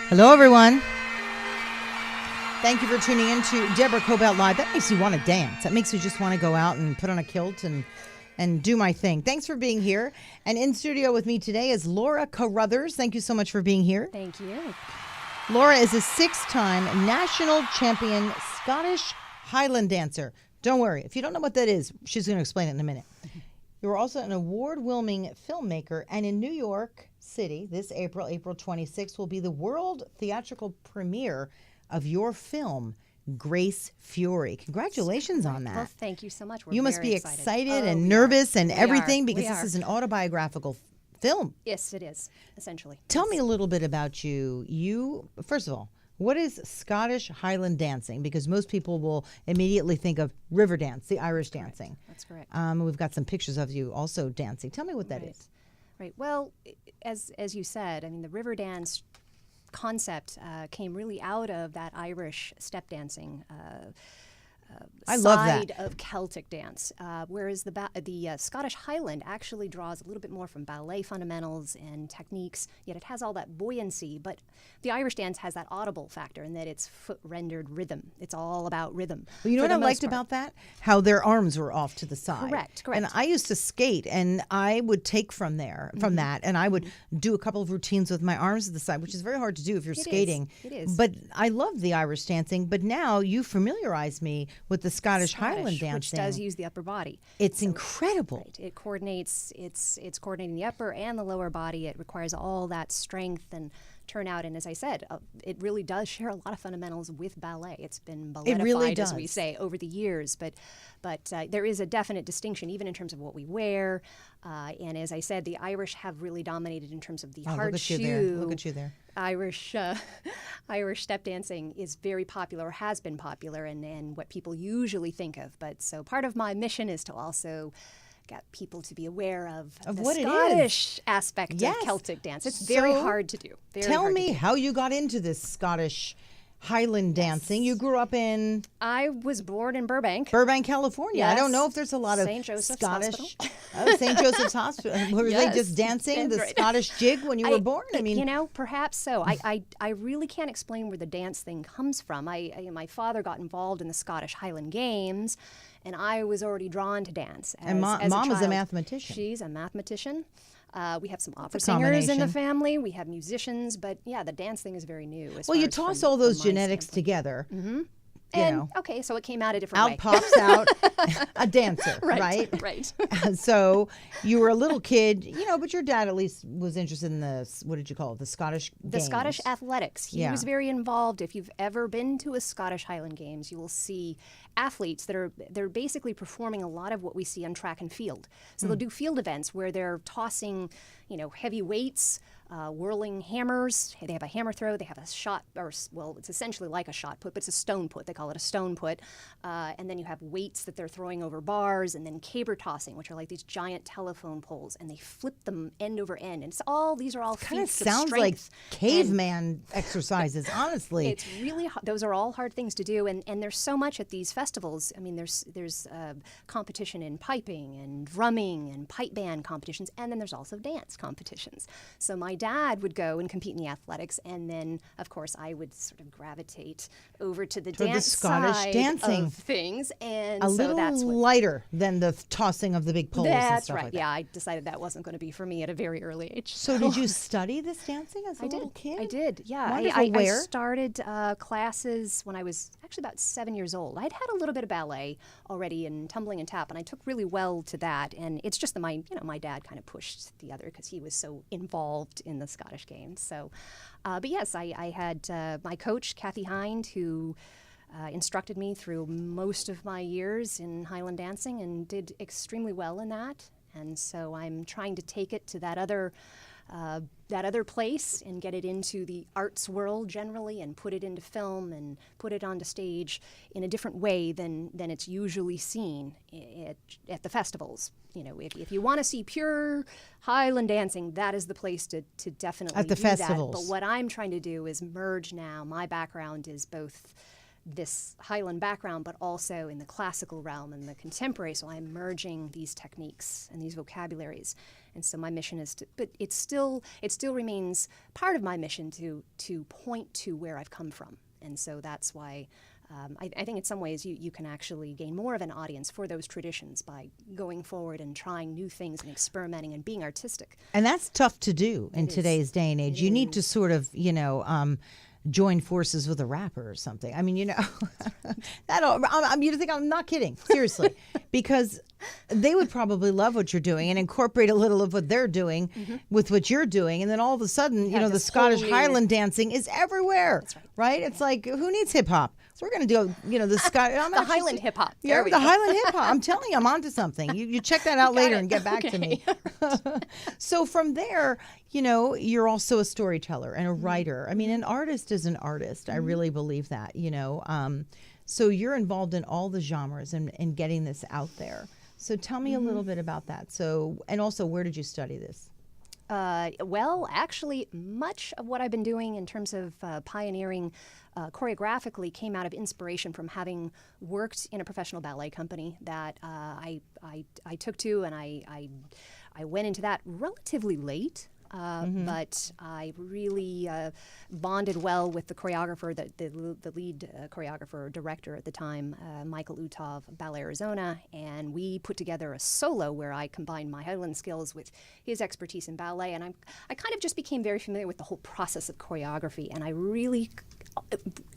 Hello, everyone. Thank you for tuning in to Deborah Kobylt Live. That makes you want to dance. That makes me just want to go out and put on a kilt and do my thing. Thanks for being here. And in studio with me today is Laura Carruthers. Thank you so much for being here. Thank you. Laura is a 6-time national champion Scottish Highland dancer. Don't worry. If you don't know what that is, she's going to explain it in a minute. You're also an award-winning filmmaker, and in New York City this April 26th, will be the world theatrical premiere of your film, Grace Fury. Congratulations on that. Well, thank you so much. You must be excited and nervous and everything because this is an autobiographical film. Yes, it is, essentially. Tell me a little bit about you. First of all, what is Scottish Highland dancing? Because most people will immediately think of river dance, the Irish dancing. That's correct. We've got some pictures of you also dancing. Tell me what that is. Right. Well, as you said, I mean, the river dance concept came really out of that Irish step dancing I love that. side of Celtic dance, whereas the Scottish Highland actually draws a little bit more from ballet fundamentals and techniques, yet it has all that buoyancy, but the Irish dance has that audible factor in that it's foot-rendered rhythm. It's all about rhythm. Well, you know what I liked about that? How their arms were off to the side. Correct. And I used to skate, and I would take from that, and I would do a couple of routines with my arms to the side, which is very hard to do if you're skating. It is. But I love the Irish dancing, but now you familiarize me with the Scottish Highland dancing. Which does use the upper body. It's incredible. Right. It coordinates, it's coordinating the upper and the lower body. It requires all that strength and turnout. And as I said, it really does share a lot of fundamentals with ballet. It's been balletified, as we say, over the years. But there is a definite distinction, even in terms of what we wear. And as I said, the Irish have really dominated in terms of the hard shoe. Look at you there. Irish step dancing is very popular, has been popular, and what people usually think of. But so part of my mission is to also get people to be aware of the what Scottish aspect of Celtic dance. It's very hard to do. Tell me how you got into this Scottish Highland dancing. You grew up in? I was born in Burbank, California. Yes. I don't know if there's a lot of St. Joseph's Scottish. St. Joseph's Hospital. Were they just dancing the Scottish jig when you were born? I mean, perhaps so. I really can't explain where the dance thing comes from. My father got involved in the Scottish Highland Games, and I was already drawn to dance. And mom is a mathematician. She's a mathematician. We have some opera singers in the family. We have musicians, but the dance thing is very new. Well, you toss all those genetics together. Mm-hmm. Okay, so it came out a different way. Out pops out a dancer, right? Right. So you were a little kid, but your dad at least was interested in what did you call it, the Scottish Games? The Scottish athletics. He was very involved. If you've ever been to a Scottish Highland Games, you will see athletes they're basically performing a lot of what we see on track and field. So they'll do field events where they're tossing, heavy weights, whirling hammers. They have a hammer throw. They have a shot, it's essentially like a shot put, but it's a stone put. They call it a stone put. And then you have weights that they're throwing over bars, and then caber tossing, which are like these giant telephone poles, and they flip them end over end. And these are all feats of strength. Sounds like caveman exercises, honestly. It's really those are all hard things to do, and there's so much at these festivals. I mean, there's competition in piping and drumming and pipe band competitions, and then there's also dance competitions. So my dad would go and compete in the athletics, and then, of course, I would sort of gravitate over to the dance Scottish side dancing of things, and that's lighter than the tossing of the big poles. That's and right. Like I decided that wasn't going to be for me at a very early age. So did you study this dancing as a little kid? I did. Yeah. Wonderful. I started classes when I was actually about 7 years old. I'd had a little bit of ballet already and tumbling and tap, and I took really well to that. And it's just that my dad kind of pushed the other because he was so involved in the Scottish Games. So, but yes, I had my coach, Kathy Hind, who instructed me through most of my years in Highland dancing and did extremely well in that. And so I'm trying to take it to that other place and get it into the arts world generally, and put it into film and put it onto stage in a different way than it's usually seen at the festivals. If you want to see pure Highland dancing, that is the place to definitely at the do festivals. That. But what I'm trying to do is merge now. My background is both this Highland background, but also in the classical realm and the contemporary. So I'm merging these techniques and these vocabularies. And so my mission is to, but it still remains part of my mission to point to where I've come from. And so that's why I think in some ways you can actually gain more of an audience for those traditions by going forward and trying new things and experimenting and being artistic. And that's tough to do in today's day and age. You need to sort of, join forces with a rapper or something. I mean, you think I'm not kidding, seriously, because they would probably love what you're doing and incorporate a little of what they're doing with what you're doing. And then all of a sudden, the Scottish Highland dancing is everywhere, right? It's like, who needs hip hop? We're going to do, the Highland hip hop. Yeah, the Highland hip hop. I'm telling you, I'm onto something. You check that out later and get back to me. So from there, you're also a storyteller and a writer. I mean, an artist is an artist. I really believe that, So you're involved in all the genres and getting this out there. So tell me a little bit about that. So, and also, where did you study this? Well, actually, much of what I've been doing in terms of pioneering choreographically came out of inspiration from having worked in a professional ballet company that I took to, and I went into that relatively late. But I really bonded well with the choreographer, the lead choreographer director at the time, Michael Utov, Ballet Arizona, and we put together a solo where I combined my Highland skills with his expertise in ballet, and I kind of just became very familiar with the whole process of choreography, and I really,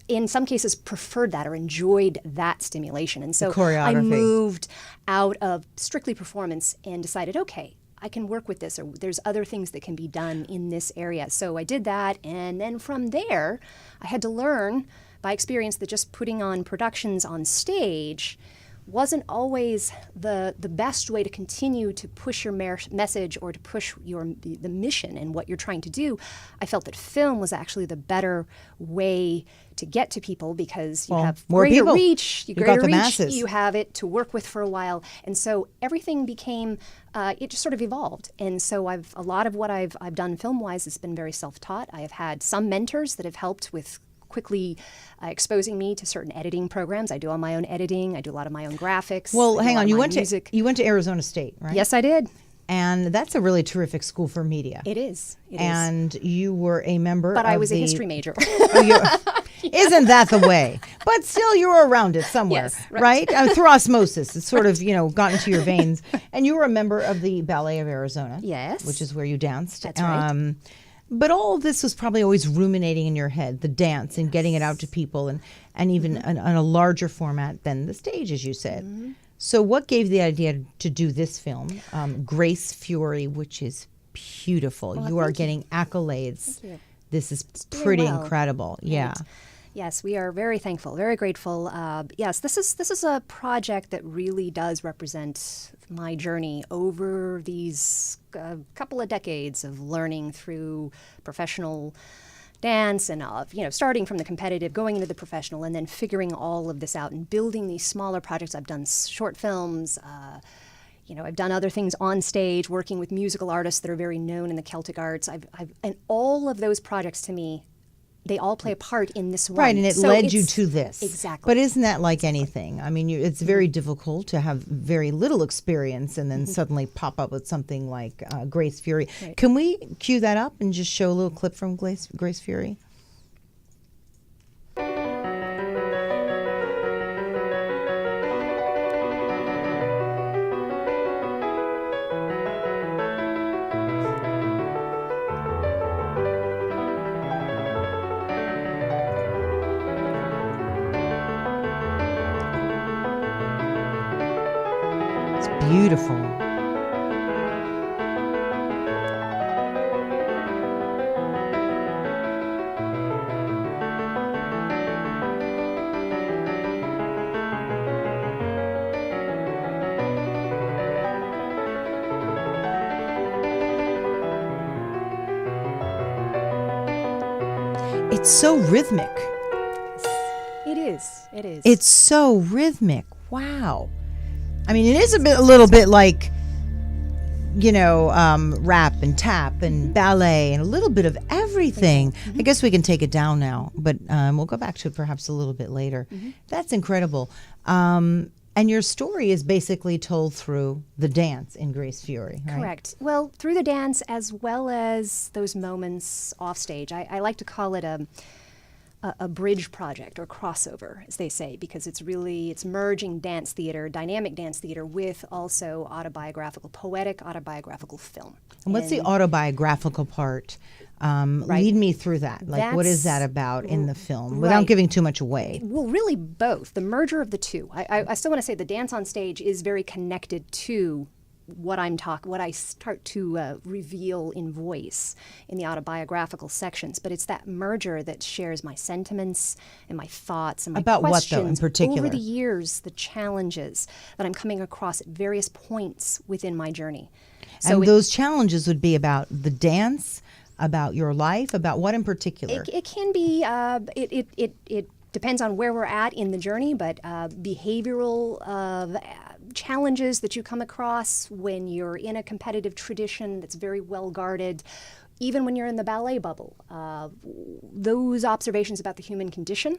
in some cases, preferred that or enjoyed that stimulation, and so I moved out of strictly performance and decided, okay, I can work with this, or there's other things that can be done in this area. So I did that, and then from there, I had to learn by experience that just putting on productions on stage wasn't always the best way to continue to push your message or to push the mission and what you're trying to do. I felt that film was actually the better way to get to people because you have more greater people. reach, Masses. you have it to work with for a while. And so everything became, it just sort of evolved. And so a lot of what I've done film-wise has been very self-taught. I have had some mentors that have helped with quickly exposing me to certain editing programs. I do all my own editing. I do a lot of my own graphics. Well, hang on. You went to Arizona State, right? Yes, I did. And that's a really terrific school for media. It is. And you were a member But I was a history major. Isn't that the way? But still, you were around it somewhere, yes, right? Through osmosis. It's sort of, got into your veins. And you were a member of the Ballet of Arizona. Yes. Which is where you danced. That's right. But all of this was probably always ruminating in your head, the dance and getting it out to people and even on a larger format than the stage, as you said. So what gave the idea to do this film, Grace Fury, which is beautiful? Well, you are getting accolades. Thank you. This is pretty incredible. Yeah. Right. Yes, we are very thankful, very grateful. Yes, this is a project that really does represent my journey over these couple of decades of learning through professional dance and starting from the competitive, going into the professional, and then figuring all of this out and building these smaller projects. I've done short films. I've done other things on stage, working with musical artists that are very known in the Celtic arts. And all of those projects to me, they all play a part in this one. Right, and it led you to this. Exactly. But isn't that like anything? I mean, it's very difficult to have very little experience and then suddenly pop up with something like Grace Fury. Right. Can we cue that up and just show a little clip from Grace Fury? Beautiful. It's so rhythmic. It is. It is. It's so rhythmic. Wow. I mean, it is a little bit like rap and tap and ballet and a little bit of everything. I guess we can take it down now, but we'll go back to it perhaps a little bit later. That's incredible. And your story is basically told through the dance in Grace Fury, right? Correct. Well, through the dance as well as those moments off stage. I like to call it a bridge project or crossover, as they say, because it's merging dance theater, dynamic dance theater, with also poetic autobiographical film. And what's the autobiographical part? Lead me through that. Like, what is that about in the film, without giving too much away? Well, really both. The merger of the two. I still want to say the dance on stage is very connected to what I start to reveal in voice in the autobiographical sections. But it's that merger that shares my sentiments and my thoughts and my about questions. What, though, in particular? Over the years, the challenges that I'm coming across at various points within my journey. So and those challenges would be about the dance, about your life, about what in particular? It can be, it depends on where we're at in the journey, but behavioral challenges that you come across when you're in a competitive tradition that's very well guarded, even when you're in the ballet bubble. Those observations about the human condition,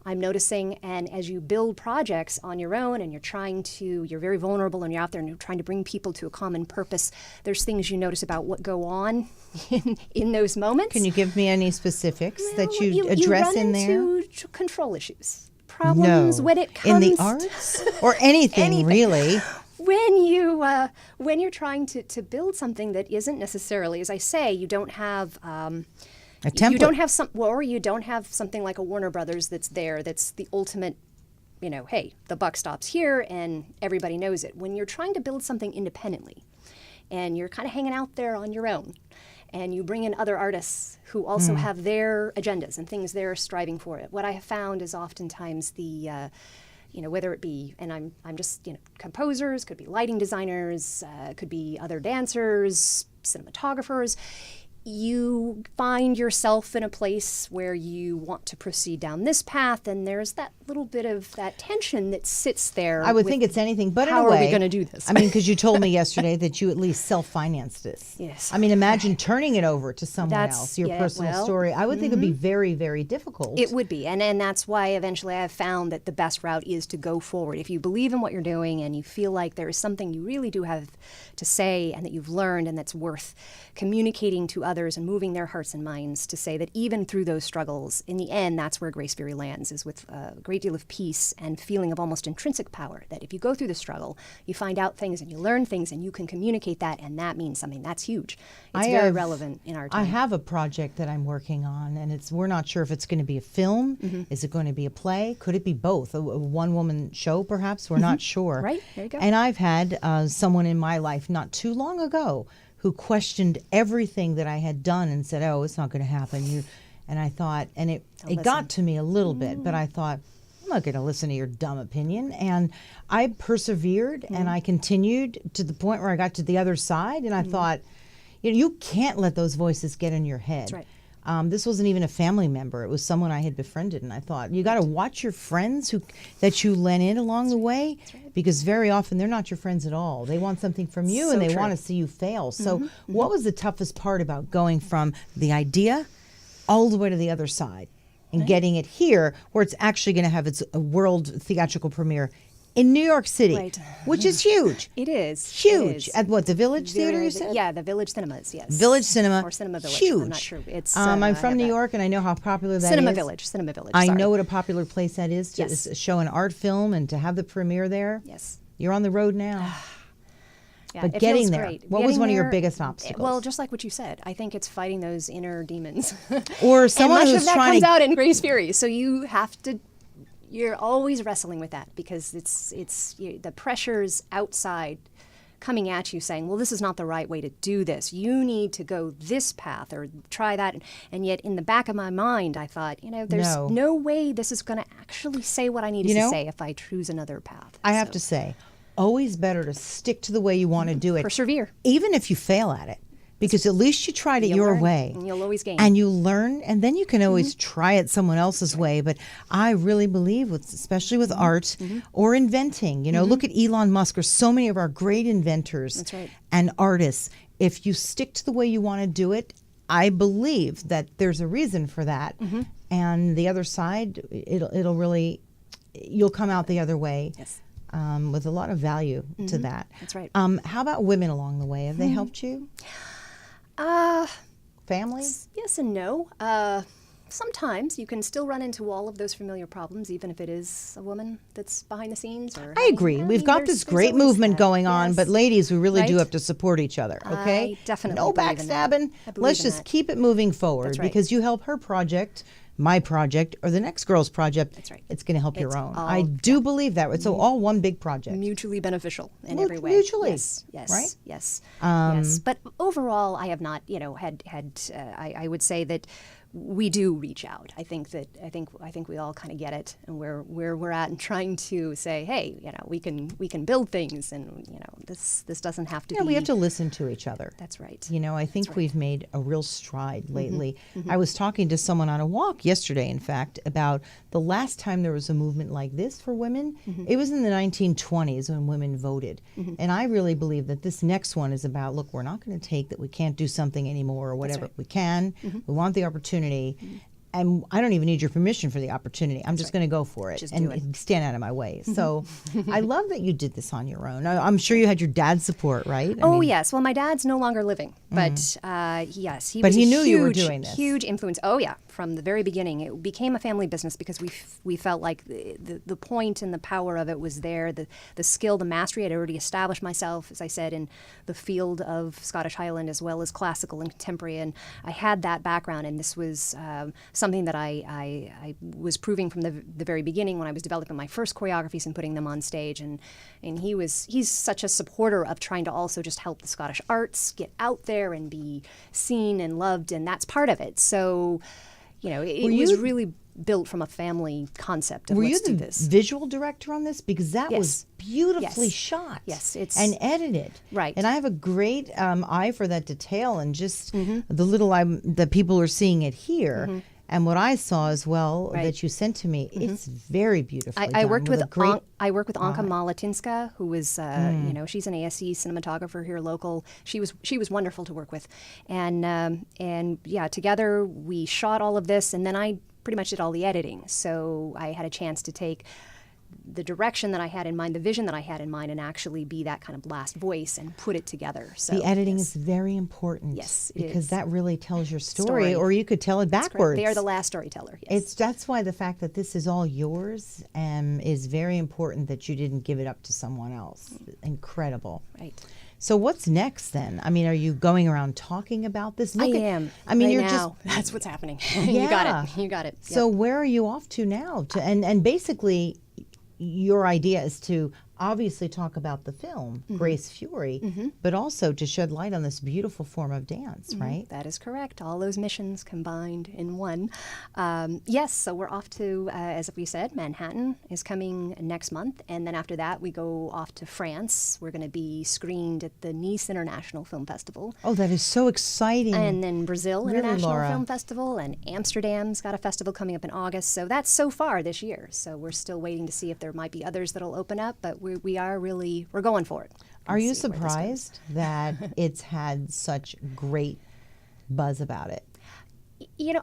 I'm noticing, and as you build projects on your own and you're very vulnerable and you're out there and you're trying to bring people to a common purpose, there's things you notice about what go on in those moments. Can you give me any specifics that you address in there? You run into control issues, problems when it comes in the arts or anything. Really. When you're trying to build something that isn't necessarily, as I say, you don't have a template. You don't have something like a Warner Brothers that's the ultimate, hey, the buck stops here and everybody knows it. When you're trying to build something independently and you're kind of hanging out there on your own and you bring in other artists who also have their agendas and things they're striving for, what I have found is oftentimes whether it be, and I'm just, composers, could be lighting designers, could be other dancers, cinematographers. You find yourself in a place where you want to proceed down this path, and there's that little bit of that tension that sits there. I would think it's anything but how in a way. Are we going to do this? I mean, because you told me yesterday that you at least self-financed this. Yes. I mean, imagine turning it over to someone else, your personal story. I would think it would be very, very difficult. It would be, and that's why eventually I've found that the best route is to go forward. If you believe in what you're doing and you feel like there is something you really do have to say and that you've learned and that's worth communicating to others and moving their hearts and minds, to say that even through those struggles, in the end, that's where Grace Fury lands, is with a great deal of peace and feeling of almost intrinsic power, that if you go through the struggle, you find out things and you learn things and you can communicate that, and that means something. That's huge. It's very relevant in our time. I have a project that I'm working on, and we're not sure if it's going to be a film. Is it going to be a play? Could it be both? A one-woman show, perhaps? We're not sure. Right, there you go. And I've had someone in my life not too long ago who questioned everything that I had done and said, "Oh, it's not going to happen." And I thought, and it got to me a little bit, but I thought, I'm not going to listen to your dumb opinion. And I persevered and I continued to the point where I got to the other side, and I thought, you can't let those voices get in your head. That's right. This wasn't even a family member. It was someone I had befriended, and I thought, you got to watch your friends that you let in along the way, because very often they're not your friends at all. They want something from you, and they want to see you fail. So what was the toughest part about going from the idea all the way to the other side and getting it here, where it's actually going to have its world theatrical premiere in New York City, which is huge. It is. Huge. It is. At what, the Village Theater, you said? Yeah, the Village Cinemas, yes. Village Cinema. Or Cinema Village. Huge. I'm not sure. It's, I'm from New York, and I know how popular that Cinema is. Village. Cinema Village. I know what a popular place that is to Yes. show an art film and to have the premiere there. Yes. You're on the road now. Yeah, But it getting feels there, great. what was Getting one of your there, biggest obstacles? Well, just like what you said, I think it's fighting those inner demons. Or someone and much who's of that trying comes to out in Grace Fury, so you're always wrestling with that, because it's the pressures outside coming at you saying, well, this is not the right way to do this. You need to go this path or try that. And yet in the back of my mind, I thought, there's no way this is going to actually say what I need to say if I choose another path. I have to say, always better to stick to the way you want to do it. Persevere. Even if you fail at it. because at least you tried it your learn, way. and you'll always gain. And you learn, and then you can always try it someone else's way. But I really believe, especially with art or inventing, look at Elon Musk or so many of our great inventors and artists. If you stick to the way you want to do it, I believe that there's a reason for that. And the other side, it'll really, you'll come out the other way. Yes. With a lot of value to that. That's right. How about women along the way? Have they helped you? Family? Yes and no. Sometimes you can still run into all of those familiar problems, even if it is a woman that's behind the scenes. Or I agree. We've got this great movement going on, but ladies, we really do have to support each other, okay? I definitely no believe in that. backstabbing. Let's just keep it moving forward. That's right. Because you help her project, my project, or the next girl's project. That's right. It's going to help your own. all- I do believe that. It's all one big project. Mutually beneficial in every way. Mutually. Yes. Right? Yes. Yes. But overall, I have not, I would say that we do reach out. I think we all kind of get it, and where we're at, and trying to say, hey, we can build things, and this doesn't have to be. We have to listen to each other. That's right. I think we've made a real stride lately. I was talking to someone on a walk yesterday, in fact, about the last time there was a movement like this for women. It was in the 1920s when women voted. And I really believe that this next one is about, look, we're not going to take that we can't do something anymore or whatever. We can. We want the opportunity. And I don't even need your permission for the opportunity. I'm just going to go for it and stand out of my way. So I love that you did this on your own. I'm sure you had your dad's support, right? Yes. Well, my dad's no longer living, but yes, he but was he a knew huge, you were doing this. Huge influence. Oh yeah, from the very beginning, it became a family business because we felt like the point and the power of it was there. The skill, the mastery. I'd already established myself, as I said, in the field of Scottish Highland as well as classical and contemporary, and I had that background, and this was something that I was proving from the very beginning when I was developing my first choreographies and putting them on stage. And he's such a supporter of trying to also just help the Scottish arts get out there and be seen and loved, and that's part of it. So, it was really built from a family concept of let's do this. Were you the visual director on this? Because that was beautifully shot. Yes, and edited. Right. And I have a great eye for that detail, and just the little that people are seeing it here. And what I saw as well that you sent to me, it's very beautifully done. I worked with Anka Malatinska, who was she's an ASC cinematographer here local. She was wonderful to work with, and together we shot all of this, and then I pretty much did all the editing. So I had a chance to take the direction that I had in mind, the vision that I had in mind, and actually be that kind of last voice and put it together. So the editing is very important. Yes, because that really tells your story, or you could tell it backwards. They are the last storyteller. Yes. That's why the fact that this is all yours is very important, that you didn't give it up to someone else. Incredible. Right. So what's next then? Are you going around talking about this? I am. You're now. That's what's happening. You got it. So where are you off to now? And basically, your idea is to obviously talk about the film, Grace Fury, but also to shed light on this beautiful form of dance, right? That is correct. All those missions combined in one. Yes, so we're off to, as we said, Manhattan is coming next month, and then after that we go off to France. We're going to be screened at the Nice International Film Festival. Oh, that is so exciting. And then Brazil Really, International Laura? Film Festival, and Amsterdam's got a festival coming up in August. So that's so far this year. So we're still waiting to see if there might be others that'll open up, but we're going for it. Are you surprised that it's had such great buzz about it?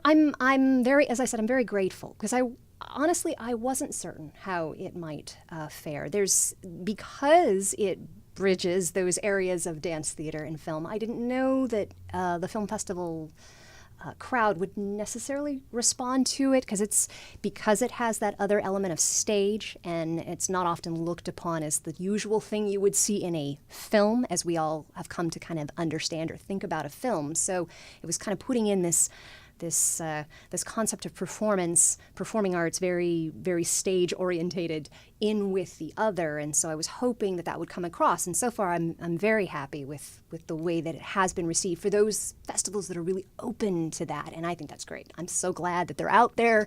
I'm very, as I said, I'm very grateful, because honestly I wasn't certain how it might fare. Because it bridges those areas of dance theater and film. I didn't know that the film festival crowd would necessarily respond to it, because it has that other element of stage, and it's not often looked upon as the usual thing you would see in a film, as we all have come to kind of understand or think about a film. So it was kind of putting in this concept of performing arts, very, very stage orientated, in with the other, and so I was hoping that would come across. And so far, I'm very happy with the way that it has been received for those festivals that are really open to that, and I think that's great. I'm so glad that they're out there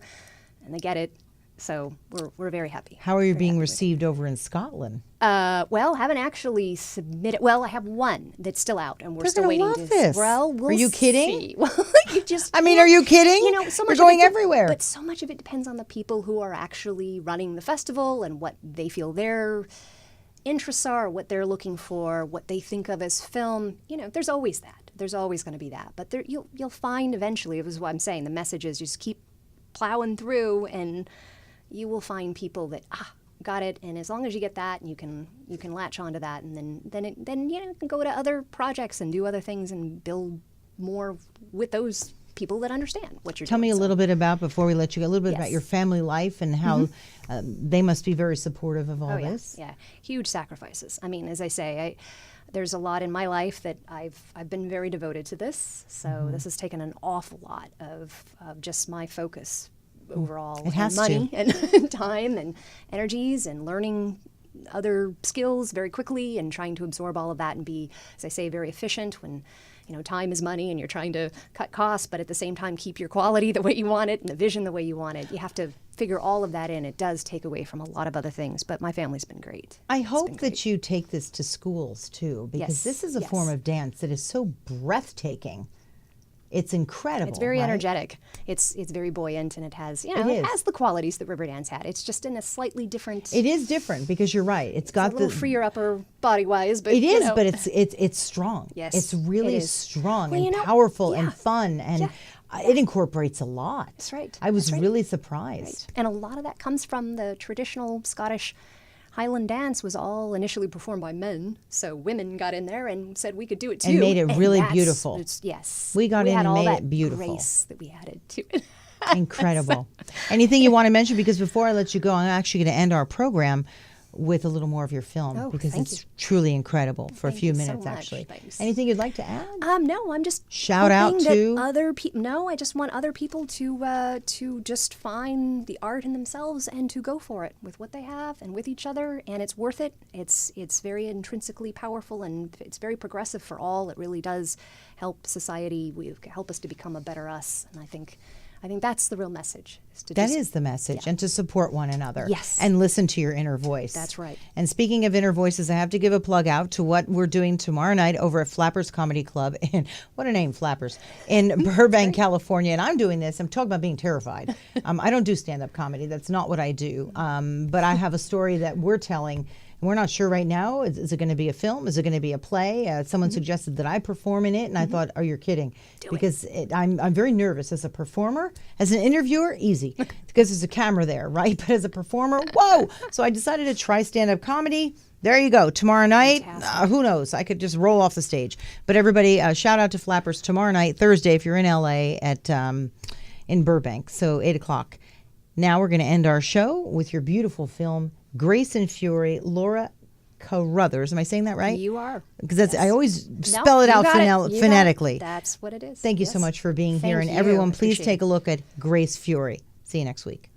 and they get it. So we're very happy. How are you Very being happy with it. received over in Scotland? Well, haven't actually submitted. Well, I have one that's still out, and we're They're still gonna waiting love to. this. Well, we'll Are you kidding? see. Well, you just. I mean, are you kidding? You know, so You're much going of it everywhere. But so much of it depends on the people who are actually running the festival and what they feel their interests are, what they're looking for, what they think of as film. You know, there's always that. There's always going to be that. But you'll find eventually. It was what I'm saying. The message is just keep plowing through, and you will find people that got it. And as long as you get that, and you can latch onto that, and then you can go to other projects and do other things and build more with those people that understand what you're doing. Tell me a little bit about, before we let you go, a little bit about your family life and how they must be very supportive of all this. Yeah, huge sacrifices. I mean, as I say, there's a lot in my life that I've been very devoted to this. So this has taken an awful lot of just my focus overall. It has money and time and energies and learning other skills very quickly and trying to absorb all of that and be, as I say, very efficient when, time is money and you're trying to cut costs, but at the same time keep your quality the way you want it and the vision the way you want it. You have to figure all of that in. It does take away from a lot of other things, but my family's been great. I hope that you take this to schools too, because this is a form of dance that is so breathtaking. It's incredible. It's very right? energetic. It's very buoyant, and it has it has the qualities that Riverdance had. It's just in a slightly different. It is different because you're right. It's got a little freer upper body wise, but it is, but it's strong. Yes, it's really it is. strong Well, and powerful and fun, and it incorporates a lot. That's right. I was That's right. really surprised. Right. And a lot of that comes from the traditional Scottish Highland dance was all initially performed by men, so women got in there and said we could do it too. And made it really beautiful. Yes. We got in had and all made that it beautiful. grace that we added to it. Incredible. Anything you want to mention? Because before I let you go, I'm actually going to end our program with a little more of your film, because thank it's truly incredible for a few you so minutes, much. actually. Thanks. Anything you'd like to add? No, I'm just Shout out hoping that to other people. No, I just want other people to just find the art in themselves and to go for it with what they have and with each other, and it's worth it. It's very intrinsically powerful, and it's very progressive for all. It really does help society. Help us to become a better us, and I think that's the real message. That is the message, and to support one another. Yes. And listen to your inner voice. That's right. And speaking of inner voices, I have to give a plug out to what we're doing tomorrow night over at Flappers Comedy Club. And what a name, Flappers, in Burbank, California. And I'm doing this. I'm talking about being terrified. I don't do stand-up comedy. That's not what I do. But I have a story that we're telling. We're not sure right now. Is it going to be a film? Is it going to be a play? Someone suggested that I perform in it, and I thought, "Oh, you're kidding!" Because I'm very nervous as a performer. As an interviewer, easy because there's a camera there, right? But as a performer, whoa! So I decided to try stand-up comedy. There you go. Tomorrow night, who knows? I could just roll off the stage. But everybody, shout out to Flappers tomorrow night, Thursday, if you're in LA at in Burbank. So 8:00. Now we're going to end our show with your beautiful film, Grace and Fury, Laura Carruthers. Am I saying that right? You are. Because I always spell it out phonetically. That's what it is. Thank you so much for being here. And you. everyone, please Appreciate take a look at Grace Fury. See you next week.